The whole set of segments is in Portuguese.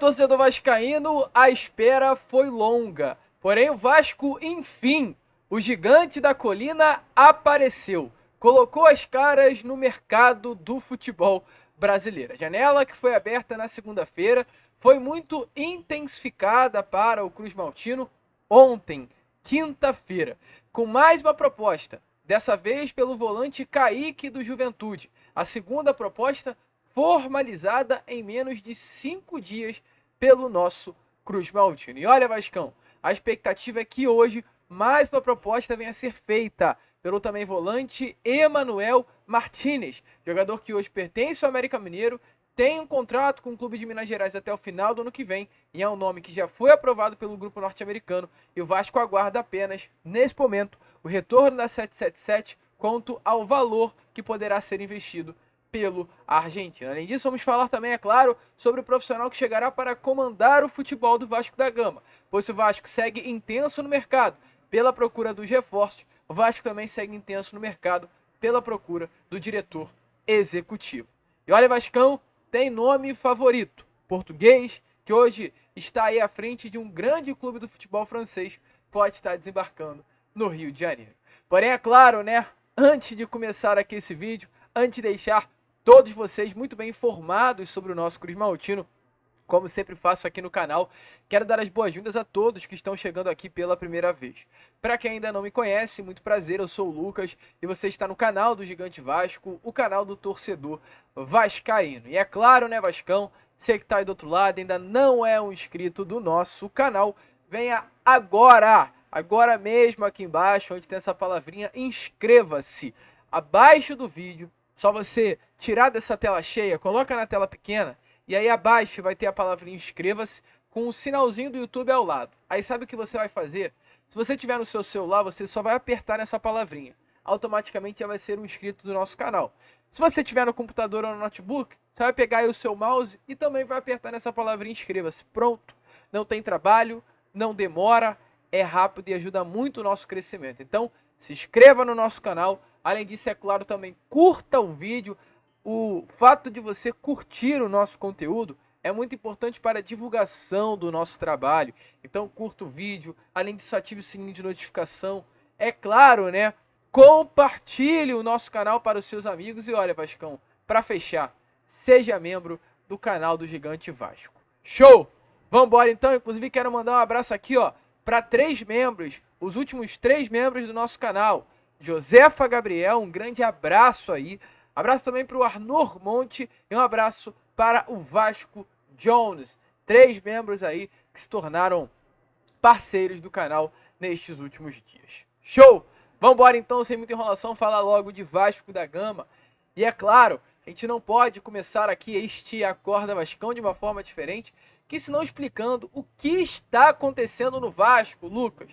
torcedor vascaíno, a espera foi longa. Porém, o Vasco, enfim, o gigante da colina apareceu. Colocou as caras no mercado do futebol brasileiro. A janela que foi aberta na segunda-feira foi muito intensificada para o Cruz Maltino ontem, quinta-feira, com mais uma proposta, dessa vez pelo volante Kaique do Juventude. A segunda proposta formalizada em menos de 5 dias pelo nosso Cruz Maltino. E olha, Vascão, a expectativa é que hoje mais uma proposta venha a ser feita pelo também volante Emanuel Martínez, jogador que hoje pertence ao América Mineiro, tem um contrato com o clube de Minas Gerais até o final do ano que vem, e é um nome que já foi aprovado pelo grupo norte-americano, e o Vasco aguarda apenas, nesse momento, o retorno da 777 quanto ao valor que poderá ser investido pelo argentino. Além disso, vamos falar também, é claro, sobre o profissional que chegará para comandar o futebol do Vasco da Gama, pois o Vasco segue intenso no mercado pela procura dos reforços, o Vasco também segue intenso no mercado pela procura do diretor executivo. E olha, Vascão, tem nome favorito, português, que hoje está aí à frente de um grande clube do futebol francês, pode estar desembarcando no Rio de Janeiro. Porém, é claro, né, antes de começar aqui esse vídeo, antes de deixar todos vocês muito bem informados sobre o nosso Cruz Maltino, como sempre faço aqui no canal, quero dar as boas-vindas a todos que estão chegando aqui pela primeira vez. Para quem ainda não me conhece, muito prazer, eu sou o Lucas e você está no canal do Gigante Vasco, o canal do torcedor vascaíno. E é claro, né, Vascão, você que está aí do outro lado, ainda não é um inscrito do nosso canal, venha agora mesmo aqui embaixo, onde tem essa palavrinha, inscreva-se. Abaixo do vídeo, só você tirar dessa tela cheia, coloca na tela pequena, e aí abaixo vai ter a palavrinha inscreva-se com o sinalzinho do YouTube ao lado. Aí sabe o que você vai fazer? Se você tiver no seu celular, você só vai apertar nessa palavrinha. Automaticamente já vai ser um inscrito do nosso canal. Se você tiver no computador ou no notebook, você vai pegar aí o seu mouse e também vai apertar nessa palavrinha inscreva-se. Pronto. Não tem trabalho, não demora, é rápido e ajuda muito o nosso crescimento. Então, se inscreva no nosso canal. Além disso, é claro, também curta o vídeo. O fato de você curtir o nosso conteúdo é muito importante para a divulgação do nosso trabalho. Então curta o vídeo, além disso ative o sininho de notificação. É claro, né? Compartilhe o nosso canal para os seus amigos. E olha, Vascão, para fechar, seja membro do canal do Gigante Vasco. Show! Vamos embora então, inclusive quero mandar um abraço aqui, ó, para 3 membros, os últimos 3 membros do nosso canal. Josefa Gabriel, um grande abraço aí. Abraço também para o Arnor Monte e um abraço para o Vasco Jones. 3 membros aí que se tornaram parceiros do canal nestes últimos dias. Show! Vamos embora então, sem muita enrolação, falar logo de Vasco da Gama. E é claro, a gente não pode começar aqui este Acorda Vascão de uma forma diferente, que senão explicando o que está acontecendo no Vasco, Lucas.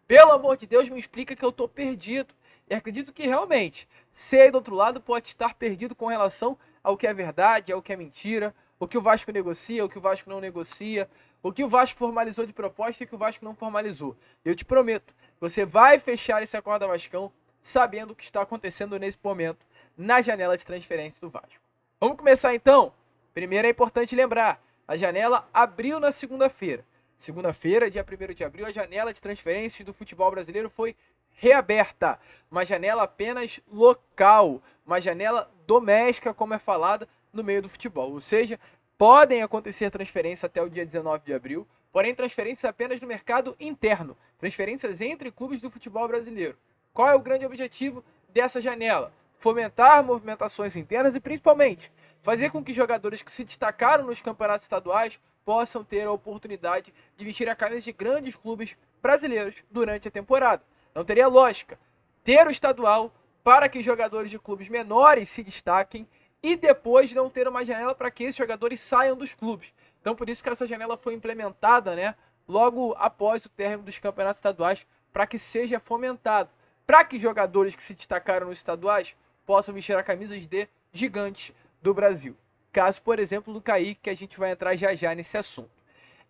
Pelo amor de Deus, me explica que eu estou perdido. E acredito que realmente, você aí do outro lado pode estar perdido com relação ao que é verdade, ao que é mentira, o que o Vasco negocia, o que o Vasco não negocia, o que o Vasco formalizou de proposta e o que o Vasco não formalizou. Eu te prometo, você vai fechar esse Acorda Vascão sabendo o que está acontecendo nesse momento na janela de transferência do Vasco. Vamos começar então? Primeiro é importante lembrar, a janela abriu na segunda-feira. Segunda-feira, dia 1º de abril, a janela de transferências do futebol brasileiro foi reaberta, uma janela apenas local, uma janela doméstica, como é falada no meio do futebol. Ou seja, podem acontecer transferências até o dia 19 de abril, porém transferências apenas no mercado interno, transferências entre clubes do futebol brasileiro. Qual é o grande objetivo dessa janela? Fomentar movimentações internas e principalmente fazer com que jogadores que se destacaram nos campeonatos estaduais possam ter a oportunidade de vestir a camisa de grandes clubes brasileiros durante a temporada. Não teria lógica ter o estadual para que jogadores de clubes menores se destaquem e depois não ter uma janela para que esses jogadores saiam dos clubes. Então por isso que essa janela foi implementada, né, logo após o término dos campeonatos estaduais, para que seja fomentado, para que jogadores que se destacaram nos estaduais possam vestir a camisa de gigantes do Brasil. Caso, por exemplo, do Kaique, que a gente vai entrar já já nesse assunto.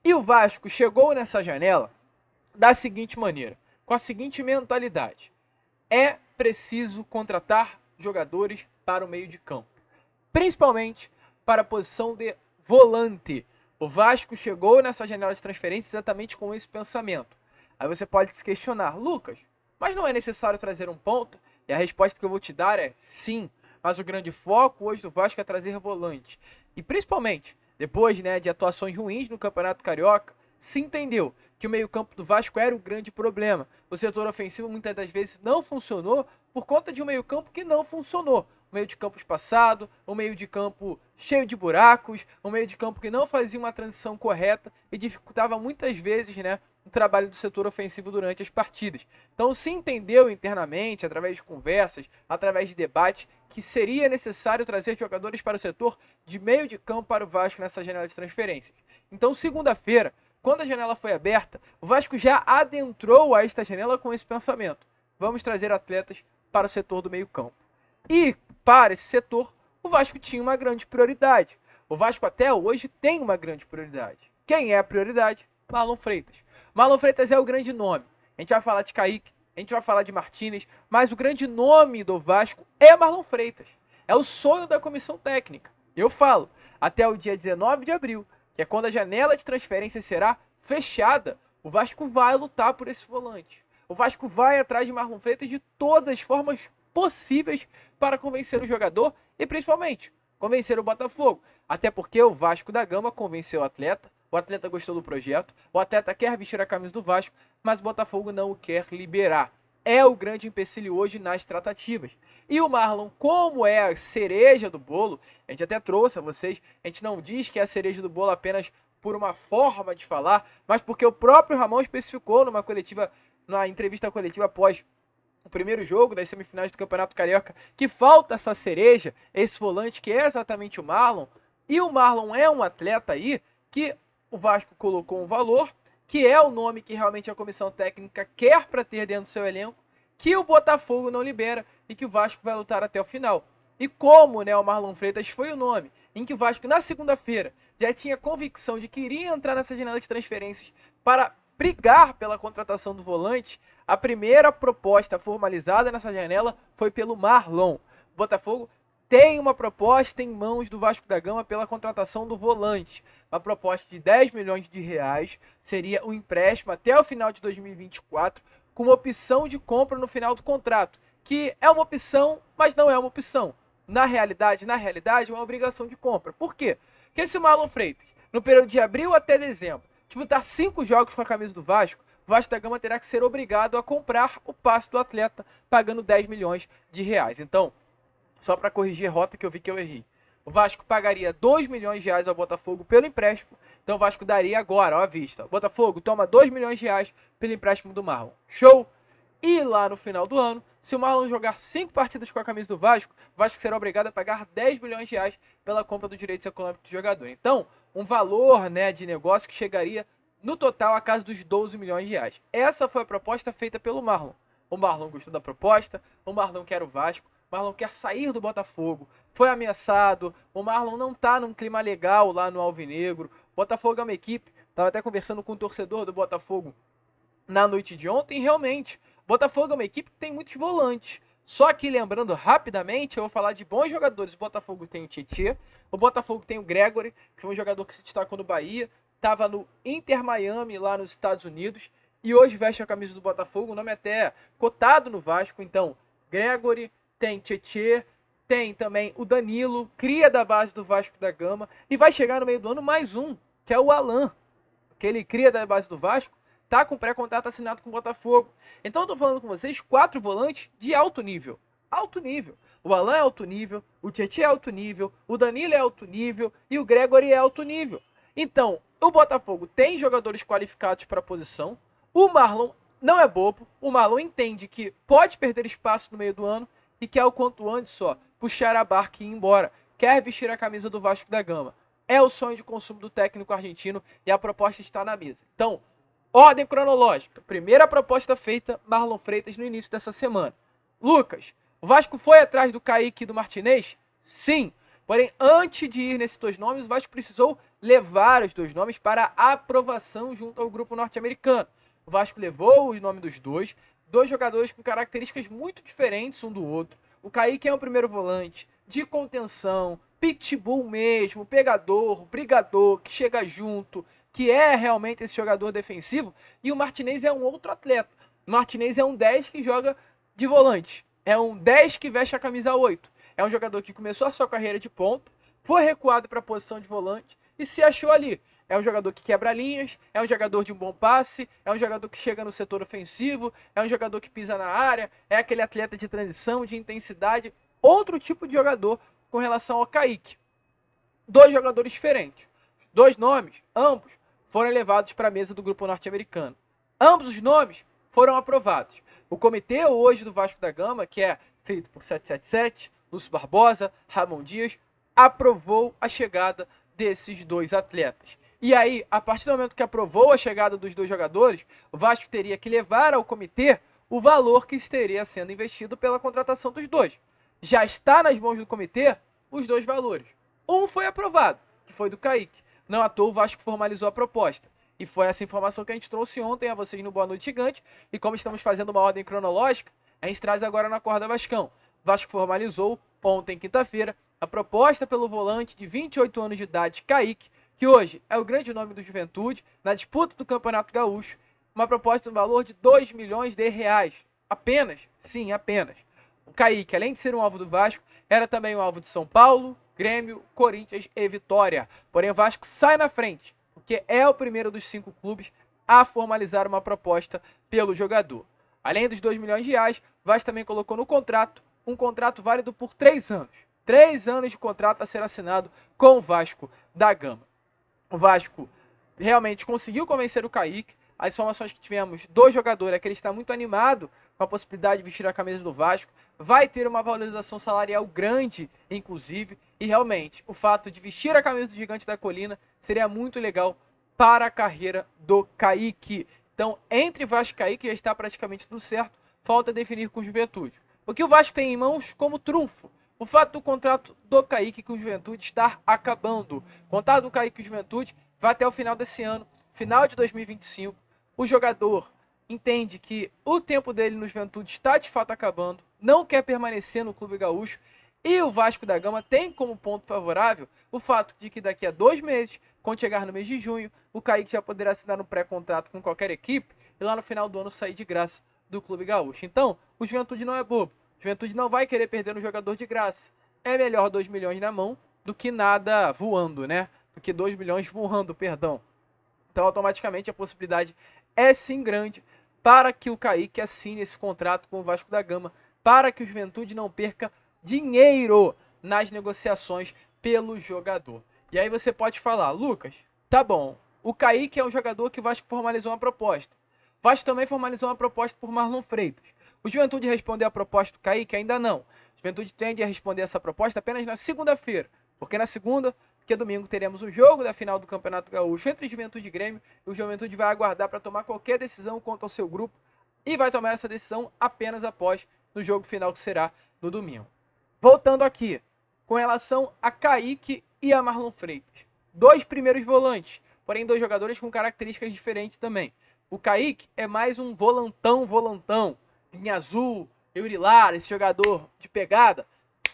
E o Vasco chegou nessa janela da seguinte maneira, com a seguinte mentalidade: é preciso contratar jogadores para o meio de campo, principalmente para a posição de volante. O Vasco chegou nessa janela de transferência exatamente com esse pensamento. Aí você pode se questionar, Lucas, mas não é necessário trazer um ponta? E a resposta que eu vou te dar é sim, mas o grande foco hoje do Vasco é trazer volante. E principalmente, depois de atuações ruins no Campeonato Carioca, se entendeu que o meio-campo do Vasco era o grande problema. O setor ofensivo muitas das vezes não funcionou por conta de um meio-campo que não funcionou. Um meio de campo espaçado, um meio de campo cheio de buracos, um meio de campo que não fazia uma transição correta e dificultava muitas vezes o trabalho do setor ofensivo durante as partidas. Então se entendeu internamente, através de conversas, através de debate, que seria necessário trazer jogadores para o setor de meio de campo para o Vasco nessa janela de transferências. Então segunda-feira, quando a janela foi aberta, o Vasco já adentrou a esta janela com esse pensamento. Vamos trazer atletas para o setor do meio campo. E para esse setor, o Vasco tinha uma grande prioridade. O Vasco até hoje tem uma grande prioridade. Quem é a prioridade? Marlon Freitas. Marlon Freitas é o grande nome. A gente vai falar de Kaique, a gente vai falar de Martinez, mas o grande nome do Vasco é Marlon Freitas. É o sonho da comissão técnica. Eu falo, até o dia 19 de abril, que é quando a janela de transferência será fechada, o Vasco vai lutar por esse volante. O Vasco vai atrás de Marlon Freitas de todas as formas possíveis para convencer o jogador e principalmente convencer o Botafogo. Até porque o Vasco da Gama convenceu o atleta gostou do projeto, o atleta quer vestir a camisa do Vasco, mas o Botafogo não o quer liberar. É o grande empecilho hoje nas tratativas. E o Marlon, como é a cereja do bolo, a gente até trouxe a vocês, a gente não diz que é a cereja do bolo apenas por uma forma de falar, mas porque o próprio Ramon especificou numa entrevista coletiva após o primeiro jogo das semifinais do Campeonato Carioca, que falta essa cereja, esse volante que é exatamente o Marlon, e o Marlon é um atleta aí que o Vasco colocou um valor, que é o nome que realmente a comissão técnica quer para ter dentro do seu elenco, que o Botafogo não libera e que o Vasco vai lutar até o final. E como o Marlon Freitas foi o nome em que o Vasco na segunda-feira já tinha convicção de que iria entrar nessa janela de transferências para brigar pela contratação do volante, a primeira proposta formalizada nessa janela foi pelo Marlon. O Botafogo tem uma proposta em mãos do Vasco da Gama pela contratação do volante. Uma proposta de 10 milhões de reais, seria um empréstimo até o final de 2024, com uma opção de compra no final do contrato, que é uma opção, mas não é uma opção. Na realidade, é uma obrigação de compra. Por quê? Porque se o Marlon Freitas, no período de abril até dezembro, disputar 5 jogos com a camisa do Vasco, o Vasco da Gama terá que ser obrigado a comprar o passe do atleta, pagando 10 milhões de reais. Então, só para corrigir a rota que eu vi que eu errei. O Vasco pagaria 2 milhões de reais ao Botafogo pelo empréstimo. Então o Vasco daria agora, ó, à vista. O Botafogo toma 2 milhões de reais pelo empréstimo do Marlon. Show! E lá no final do ano, se o Marlon jogar 5 partidas com a camisa do Vasco, o Vasco será obrigado a pagar 10 milhões de reais pela compra dos direitos econômicos do jogador. Então, um valor de negócio que chegaria no total a casa dos 12 milhões de reais. Essa foi a proposta feita pelo Marlon. O Marlon gostou da proposta, o Marlon quer o Vasco, o Marlon quer sair do Botafogo, foi ameaçado, o Marlon não tá num clima legal lá no Alvinegro, o Botafogo é uma equipe, estava até conversando com o torcedor do Botafogo na noite de ontem, realmente, o Botafogo é uma equipe que tem muitos volantes, só que lembrando rapidamente, eu vou falar de bons jogadores, o Botafogo tem o Tietê, o Botafogo tem o Gregory, que foi um jogador que se destacou no Bahia, estava no Inter Miami lá nos Estados Unidos, e hoje veste a camisa do Botafogo, o nome até cotado no Vasco, então, Gregory, tem Tietê, tem também o Danilo, cria da base do Vasco da Gama, e vai chegar no meio do ano mais um, que é o Alan, que ele cria da base do Vasco, tá com pré-contrato assinado com o Botafogo. Então eu tô falando com vocês 4 volantes de alto nível. Alto nível. O Alan é alto nível, o Tietê é alto nível, o Danilo é alto nível e o Gregory é alto nível. Então, o Botafogo tem jogadores qualificados para a posição, o Marlon não é bobo, o Marlon entende que pode perder espaço no meio do ano, e quer o quanto antes só puxar a barca e ir embora. Quer vestir a camisa do Vasco da Gama. É o sonho de consumo do técnico argentino e a proposta está na mesa. Então, ordem cronológica. Primeira proposta feita, Marlon Freitas no início dessa semana. Lucas, o Vasco foi atrás do Kaique e do Martinez? Sim. Porém, antes de ir nesses 2 nomes, o Vasco precisou levar os 2 nomes para aprovação junto ao grupo norte-americano. O Vasco levou o nome dos dois jogadores com características muito diferentes um do outro. O Kaique é um primeiro volante de contenção, pitbull mesmo, pegador, brigador, que chega junto, que é realmente esse jogador defensivo, e o Martinez é um outro atleta. O Martinez é um 10 que joga de volante, é um 10 que veste a camisa 8, é um jogador que começou a sua carreira de ponta, foi recuado para a posição de volante e se achou ali. É um jogador que quebra linhas, é um jogador de um bom passe, é um jogador que chega no setor ofensivo, é um jogador que pisa na área, é aquele atleta de transição, de intensidade, outro tipo de jogador com relação ao Kaique. Dois jogadores diferentes, dois nomes, ambos foram levados para a mesa do grupo norte-americano. Ambos os nomes foram aprovados. O comitê hoje do Vasco da Gama, que é feito por 777, Lúcio Barbosa, Ramon Dias, aprovou a chegada desses dois atletas. E aí, a partir do momento que aprovou a chegada dos dois jogadores, o Vasco teria que levar ao comitê o valor que estaria sendo investido pela contratação dos dois. Já está nas mãos do comitê os dois valores. Um foi aprovado, que foi do Kaique. Não à toa o Vasco formalizou a proposta. E foi essa informação que a gente trouxe ontem a vocês no Boa Noite Gigante. E como estamos fazendo uma ordem cronológica, a gente traz agora na Corda Vascão. O Vasco formalizou ontem, quinta-feira, a proposta pelo volante de 28 anos de idade, Kaique, que hoje é o grande nome do Juventude, na disputa do Campeonato Gaúcho, uma proposta no valor de 2 milhões de reais. Apenas? Sim, apenas. O Kaique, além de ser um alvo do Vasco, era também um alvo de São Paulo, Grêmio, Corinthians e Vitória. Porém, o Vasco sai na frente, porque é o primeiro dos 5 clubes a formalizar uma proposta pelo jogador. Além dos 2 milhões de reais, o Vasco também colocou no contrato um contrato válido por 3 anos. 3 anos de contrato a ser assinado com o Vasco da Gama. O Vasco realmente conseguiu convencer o Kaique. As informações que tivemos do jogador é que ele está muito animado com a possibilidade de vestir a camisa do Vasco. Vai ter uma valorização salarial grande, inclusive. E realmente, o fato de vestir a camisa do Gigante da Colina seria muito legal para a carreira do Kaique. Então, entre Vasco e Kaique já está praticamente tudo certo. Falta definir com o Juventude. O que o Vasco tem em mãos como trunfo? O fato do contrato do Kaique com o Juventude estar acabando. O contrato do Kaique com o Juventude vai até o final desse ano, final de 2025. O jogador entende que o tempo dele no Juventude está de fato acabando, não quer permanecer no Clube Gaúcho. E o Vasco da Gama tem como ponto favorável o fato de que daqui a 2 meses, quando chegar no mês de junho, o Kaique já poderá assinar um pré-contrato com qualquer equipe e lá no final do ano sair de graça do Clube Gaúcho. Então, o Juventude não é bobo. O Juventude não vai querer perder um jogador de graça. É melhor 2 milhões na mão do que nada voando, né? Do que 2 milhões voando, perdão. Então, automaticamente, a possibilidade é sim grande para que o Kaique assine esse contrato com o Vasco da Gama, para que o Juventude não perca dinheiro nas negociações pelo jogador. E aí você pode falar, Lucas, tá bom, o Kaique é um jogador que o Vasco formalizou uma proposta. O Vasco também formalizou uma proposta por Marlon Freitas. O Juventude respondeu a proposta do Kaique? Ainda não. O Juventude tende a responder essa proposta apenas na segunda-feira, porque na segunda, que é domingo, teremos o jogo da final do Campeonato Gaúcho entre Juventude e Grêmio, e o Juventude vai aguardar para tomar qualquer decisão quanto ao seu grupo, e vai tomar essa decisão apenas após o jogo final, que será no domingo. Voltando aqui, com relação a Kaique e a Marlon Freitas. 2 primeiros volantes, porém 2 jogadores com características diferentes também. O Kaique é mais um volantão, linha azul, Eurilar, esse jogador de pegada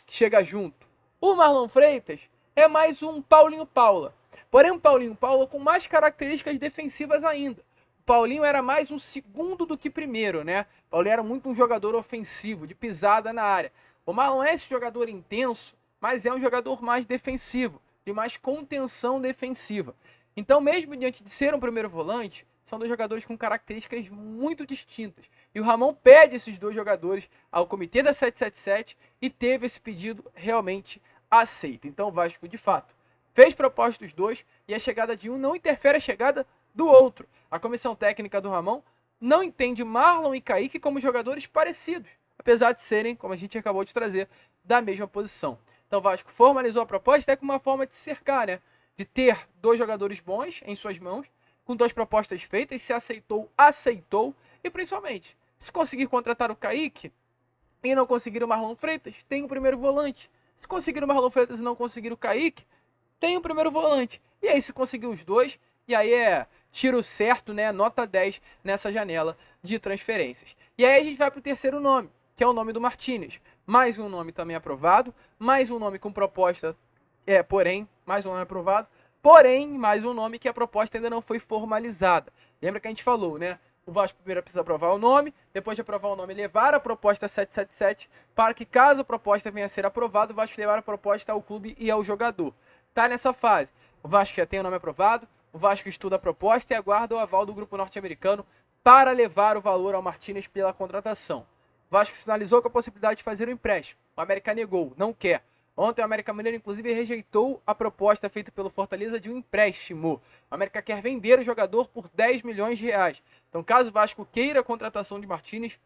que chega junto. O Marlon Freitas é mais um Paulinho Paula, porém um Paulinho Paula com mais características defensivas ainda. O Paulinho era mais um segundo do que primeiro, né? O Paulinho era muito um jogador ofensivo, de pisada na área. O Marlon é esse jogador intenso, mas é um jogador mais defensivo, de mais contenção defensiva. Então, mesmo diante de ser um primeiro volante, são 2 jogadores com características muito distintas. E o Ramon pede esses 2 jogadores ao comitê da 777 e teve esse pedido realmente aceito. Então, o Vasco, de fato, fez proposta dos 2 e a chegada de um não interfere a chegada do outro. A comissão técnica do Ramon não entende Marlon e Kaique como jogadores parecidos, apesar de serem, como a gente acabou de trazer, da mesma posição. Então o Vasco formalizou a proposta com uma forma de cercar, né? De ter 2 jogadores bons em suas mãos, com 2 propostas feitas, se aceitou, e principalmente, se conseguir contratar o Kaique e não conseguir o Marlon Freitas, tem o primeiro volante. Se conseguir o Marlon Freitas e não conseguir o Kaique, tem o primeiro volante. E aí se conseguir os 2, e aí é tiro certo, né? Nota 10 nessa janela de transferências. E aí a gente vai para o terceiro nome, que é o nome do Martinez. Mais um nome também aprovado, mais um nome com proposta Porém, mais um nome aprovado, porém, mais um nome que a proposta ainda não foi formalizada. Lembra que a gente falou, né? O Vasco primeiro precisa aprovar o nome, depois de aprovar o nome, levar a proposta 777, para que caso a proposta venha a ser aprovada, o Vasco levar a proposta ao clube e ao jogador. Tá nessa fase. O Vasco já tem o nome aprovado, o Vasco estuda a proposta e aguarda o aval do grupo norte-americano para levar o valor ao Martínez pela contratação. O Vasco sinalizou com a possibilidade de fazer o empréstimo. O América negou, não quer. Ontem o América Mineiro, inclusive, rejeitou a proposta feita pelo Fortaleza de um empréstimo. O América quer vender o jogador por 10 milhões de reais. Então, caso o Vasco queira a contratação de Martínez,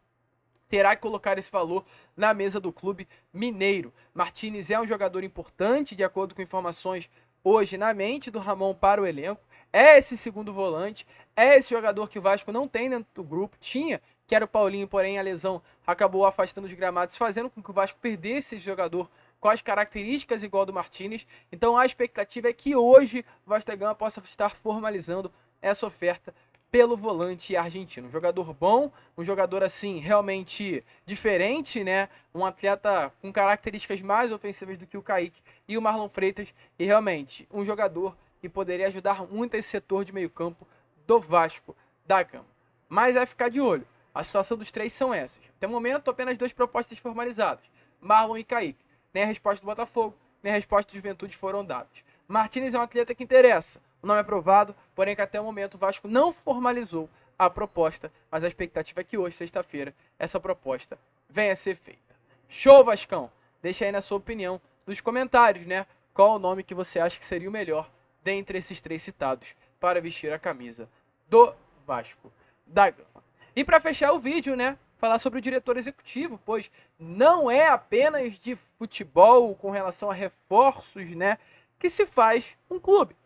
terá que colocar esse valor na mesa do clube mineiro. Martínez é um jogador importante, de acordo com informações hoje na mente do Ramon para o elenco. É esse segundo volante, é esse jogador que o Vasco não tem dentro do grupo. Tinha, que era o Paulinho, porém a lesão acabou afastando os gramados, fazendo com que o Vasco perdesse esse jogador com as características igual do Martínez. Então a expectativa é que hoje o Vasco da Gama possa estar formalizando essa oferta pelo volante argentino. Um jogador bom, um jogador assim realmente diferente, né? Um atleta com características mais ofensivas do que o Kaique e o Marlon Freitas, e realmente um jogador que poderia ajudar muito esse setor de meio campo do Vasco da Gama. Mas vai ficar de olho. A situação dos três são essas. Até o momento, apenas 2 propostas formalizadas, Marlon e Kaique. Nem a resposta do Botafogo, nem a resposta do Juventude foram dadas. Martínez é um atleta que interessa. O nome é aprovado, porém que até o momento o Vasco não formalizou a proposta, mas a expectativa é que hoje, sexta-feira, essa proposta venha a ser feita. Show, Vascão! Deixa aí na sua opinião nos comentários, né? Qual o nome que você acha que seria o melhor dentre esses 3 citados para vestir a camisa do Vasco da Gama. E para fechar o vídeo, né? Falar sobre o diretor executivo, pois não é apenas de futebol com relação a reforços, né, que se faz um clube.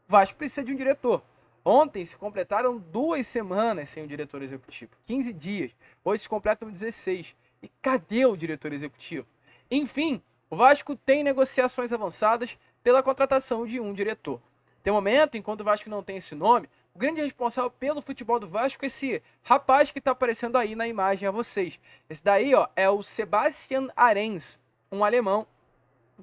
O Vasco precisa de um diretor. Ontem se completaram 2 semanas sem o diretor executivo, 15 dias. Hoje se completam 16. E cadê o diretor executivo? Enfim, o Vasco tem negociações avançadas pela contratação de um diretor. Tem momento, enquanto o Vasco não tem esse nome, o grande responsável pelo futebol do Vasco é esse rapaz que está aparecendo aí na imagem a vocês. Esse daí, ó, é o Sebastian Arens, um alemão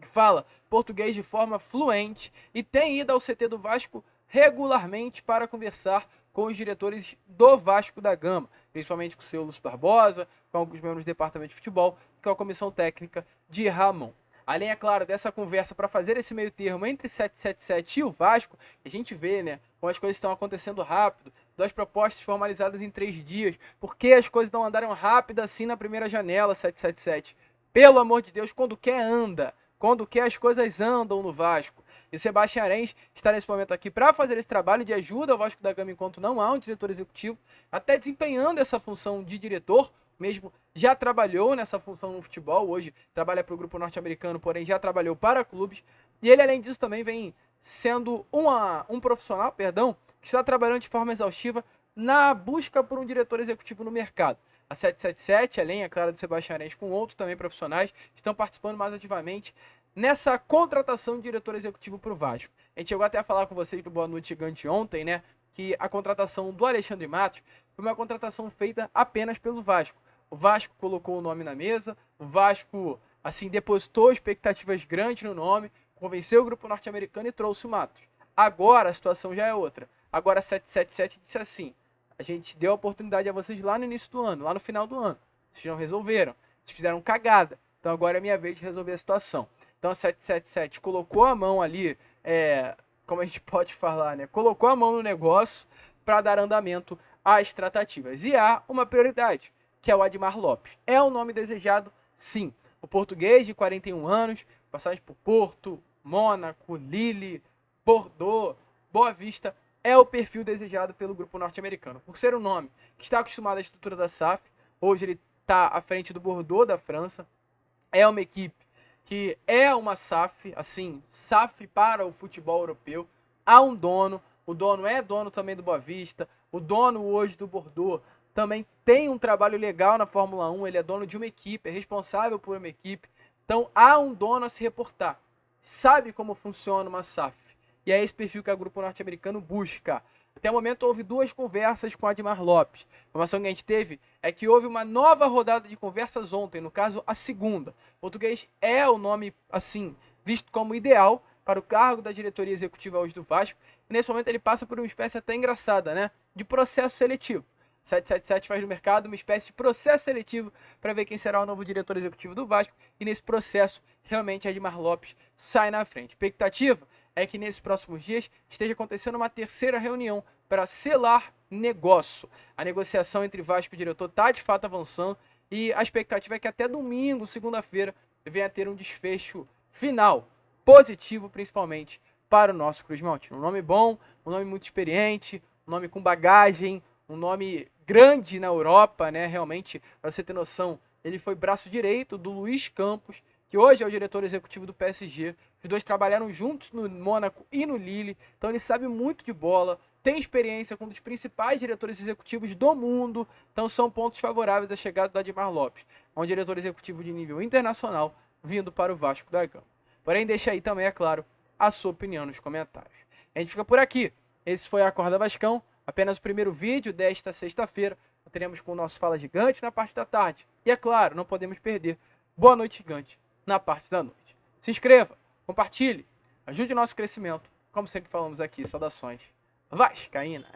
que fala português de forma fluente e tem ido ao CT do Vasco regularmente para conversar com os diretores do Vasco da Gama, principalmente com o seu Lúcio Barbosa, com alguns membros do departamento de futebol, com a comissão técnica de Ramon. Além, é claro, dessa conversa para fazer esse meio termo entre 777 e o Vasco, a gente vê, né, como as coisas estão acontecendo rápido, 2 propostas formalizadas em 3 dias, por que as coisas não andaram rápido assim na primeira janela, 777? Pelo amor de Deus, quando quer anda, quando quer as coisas andam no Vasco. E o Sebastião Arens está nesse momento aqui para fazer esse trabalho de ajuda ao Vasco da Gama enquanto não há um diretor executivo, até desempenhando essa função de diretor, mesmo já trabalhou nessa função no futebol, hoje trabalha para o grupo norte-americano, porém já trabalhou para clubes, e ele além disso também vem sendo um profissional, que está trabalhando de forma exaustiva na busca por um diretor executivo no mercado. A 777, além, é claro, do Sebastião Arens, com outros também profissionais, estão participando mais ativamente nessa contratação de diretor executivo para o Vasco. A gente chegou até a falar com vocês do Boa Noite Gigante ontem, né, que a contratação do Alexandre Matos foi uma contratação feita apenas pelo Vasco. O Vasco colocou o nome na mesa, o Vasco, assim, depositou expectativas grandes no nome, convenceu o grupo norte-americano e trouxe o Matos. Agora a situação já é outra. Agora a 777 disse assim: a gente deu a oportunidade a vocês lá no início do ano, lá no final do ano. Vocês não resolveram, vocês fizeram cagada. Então agora é minha vez de resolver a situação. Então a 777 colocou a mão ali, como a gente pode falar, né? Colocou a mão no negócio para dar andamento às tratativas. E há uma prioridade, que é o Admar Lopes. É o nome desejado, sim. O português de 41 anos, passagem por Porto, Mônaco, Lille, Bordeaux, Boa Vista, é o perfil desejado pelo grupo norte-americano. Por ser um nome que está acostumado à estrutura da SAF, hoje ele está à frente do Bordeaux da França, é uma equipe que é uma SAF, assim, SAF para o futebol europeu. Há um dono, o dono é dono também do Boa Vista, o dono hoje do Bordeaux também tem um trabalho legal na Fórmula 1, ele é dono de uma equipe, é responsável por uma equipe. Então há um dono a se reportar, sabe como funciona uma SAF. E é esse perfil que o grupo norte-americano busca. Até o momento houve 2 conversas com Admar Lopes. A informação que a gente teve é que houve uma nova rodada de conversas ontem, no caso a segunda. O português é o nome, assim, visto como ideal para o cargo da diretoria executiva hoje do Vasco. E nesse momento ele passa por uma espécie até engraçada, né? De processo seletivo. 777 faz no mercado uma espécie de processo seletivo para ver quem será o novo diretor executivo do Vasco. E nesse processo, realmente, Edmar Lopes sai na frente. Expectativa é que nesses próximos dias esteja acontecendo uma terceira reunião para selar negócio. A negociação entre Vasco e o diretor está de fato avançando e a expectativa é que até domingo, segunda-feira, venha a ter um desfecho final, positivo principalmente para o nosso Cruz Maltino. Um nome bom, um nome muito experiente, um nome com bagagem, um nome grande na Europa, né? Realmente, para você ter noção, ele foi braço direito do Luiz Campos, que hoje é o diretor executivo do PSG. Os dois trabalharam juntos no Mônaco e no Lille, então ele sabe muito de bola, tem experiência com um dos principais diretores executivos do mundo, então são pontos favoráveis à chegada do Edmar Lopes, um diretor executivo de nível internacional vindo para o Vasco da Gama. Porém, deixa aí também, é claro, a sua opinião nos comentários. A gente fica por aqui. Esse foi a Acorda Vascão, apenas o primeiro vídeo desta sexta-feira. Teremos com o nosso Fala Gigante na parte da tarde. E é claro, não podemos perder Boa Noite Gigante na parte da noite. Se inscreva, compartilhe, ajude o nosso crescimento. Como sempre falamos aqui, saudações vascaínas.